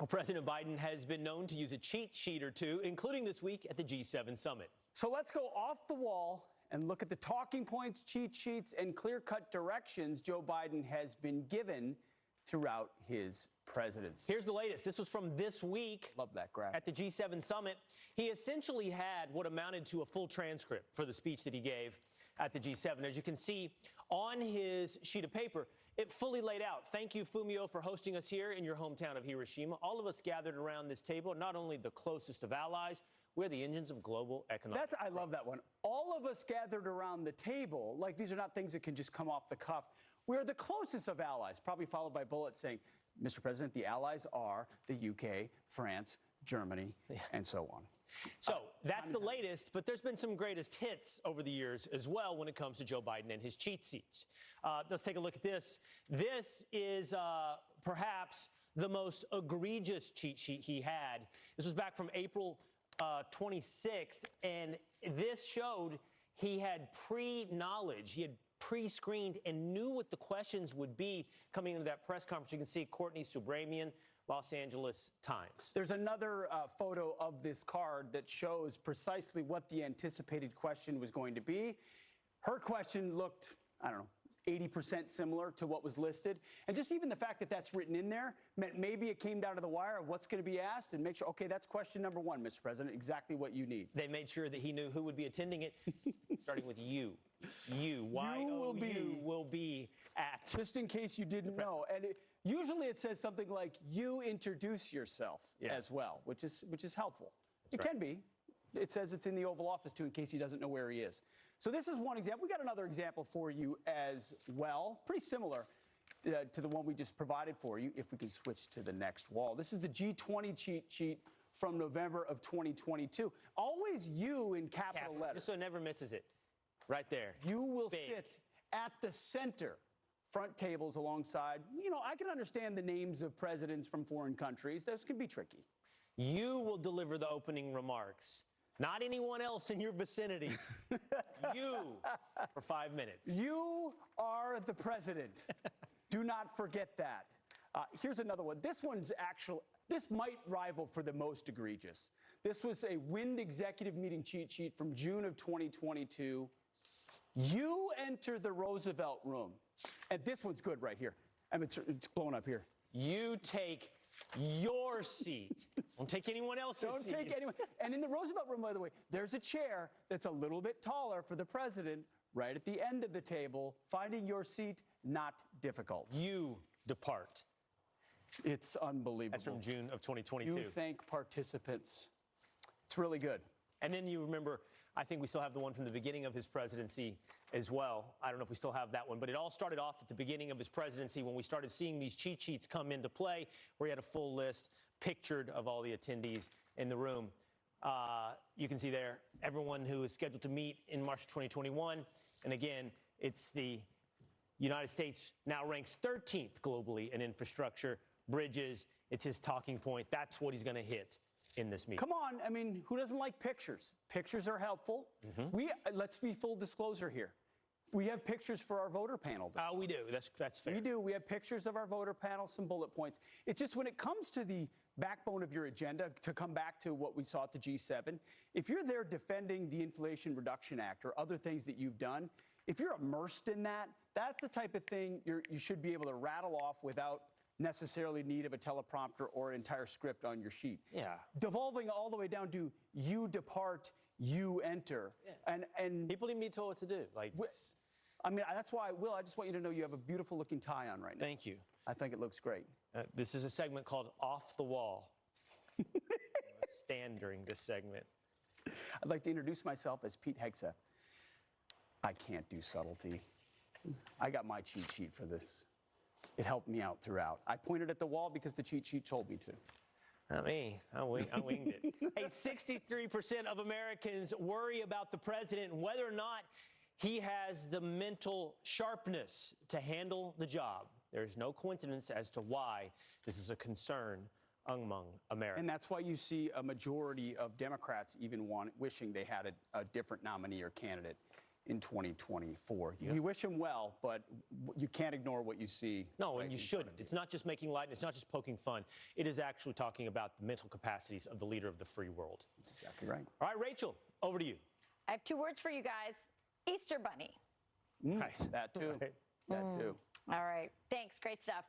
President Biden has been known to use a cheat sheet or two, including this week at the G7 summit. So let's go off the wall and look at the talking points, cheat sheets, and clear-cut directions Joe Biden has been given throughout his presidency. Here's the latest. This was from this week. Love that graph. At the G7 summit. He essentially had what amounted to a full transcript for the speech that he gave at the G7. As you can see on his sheet of paper, it fully laid out. Thank you, Fumio, for hosting us here in your hometown of Hiroshima. All of us gathered around this table, not only the closest of allies, we're the engines of global economic. I love that one. All of us gathered around the table, like these are not things that can just come off the cuff. We're the closest of allies, probably followed by bullets saying, Mr. President, the allies are the UK, France, Germany, and so on. So that's the latest, but there's been some greatest hits over the years as well when it comes to Joe Biden and his cheat sheets. Let's take a look at this. This is perhaps the most egregious cheat sheet he had. This was back from April 26th, and this showed he had pre-knowledge. He had pre-screened and knew what the questions would be coming into that press conference. You can see Courtney Subramian, Los Angeles Times. There's another photo of this card that shows precisely what the anticipated question was going to be. Her question looked, I don't know, 80% similar to what was listed. And just even the fact that that's written in there meant maybe it came down to the wire of what's going to be asked and make sure, okay, that's question number one, Mr. President, exactly what you need. They made sure that he knew who would be attending it, starting with you. You will be at. Just in case you didn't know. And usually it says something like, you introduce yourself as well, which is helpful. It can be. It says it's in the Oval Office, too, in case he doesn't know where he is. So this is one example. We got another example for you as well, pretty similar to the one we just provided for you, if we can switch to the next wall. This is the G20 cheat sheet from November of 2022. Always you in capital letters. Just so it never misses it. Right there. You will sit at the center, front tables alongside. You know, I can understand the names of presidents from foreign countries. Those can be tricky. You will deliver the opening remarks. Not anyone else in your vicinity. You for 5 minutes. You are the president. Do not forget that. Here's another one. This might rival for the most egregious. This was a Wind executive meeting cheat sheet from June of 2022. You enter the Roosevelt room. And this one's good right here. I mean, it's blown up here. You take your seat. Don't take anyone else's seat. Don't take anyone. And in the Roosevelt room, by the way, there's a chair that's a little bit taller for the president right at the end of the table. Finding your seat, not difficult. You depart. It's unbelievable. That's from June of 2022. You thank participants. It's really good. And then you remember, I think we still have the one from the beginning of his presidency as well. I don't know if we still have that one, but it all started off at the beginning of his presidency when we started seeing these cheat sheets come into play, where he had a full list pictured of all the attendees in the room. You can see there everyone who is scheduled to meet in March 2021. And again, it's the United States now ranks 13th globally in infrastructure, bridges. It's his talking point. That's what he's going to hit in this meeting. Come on. I mean, who doesn't like pictures? Pictures are helpful. Let's be full disclosure here. We have pictures for our voter panel. We do. That's fair. We do. We have pictures of our voter panel, some bullet points. It's just when it comes to the backbone of your agenda, to come back to what we saw at the G7, if you're there defending the Inflation Reduction Act or other things that you've done, if you're immersed in that, that's the type of thing you should be able to rattle off without necessarily need of a teleprompter or an entire script on your sheet. Yeah. Devolving all the way down to you depart, you enter. Yeah. And people need to be told what to do. I mean, that's why, Will, I just want you to know you have a beautiful looking tie on right now. Thank you. I think it looks great. This is a segment called Off the Wall. Stand during this segment. I'd like to introduce myself as Pete Hegseth. I can't do subtlety. I got my cheat sheet for this. It helped me out throughout. I pointed at the wall because the cheat sheet told me to. Not me. I winged it. Hey, 63% of Americans worry about the president and whether or not he has the mental sharpness to handle the job. There's no coincidence as to why this is a concern among Americans. And that's why you see a majority of Democrats even wishing they had a different nominee or candidate. in 2024. We wish him well, but you can't ignore what you see. No, and you shouldn't. It's not just making light, and it's not just poking fun. It is actually talking about the mental capacities of the leader of the free world. That's exactly right. All right, Rachel, over to you. I have 2 words for you guys. Easter bunny. That too. Right. That too. All right. Thanks. Great stuff.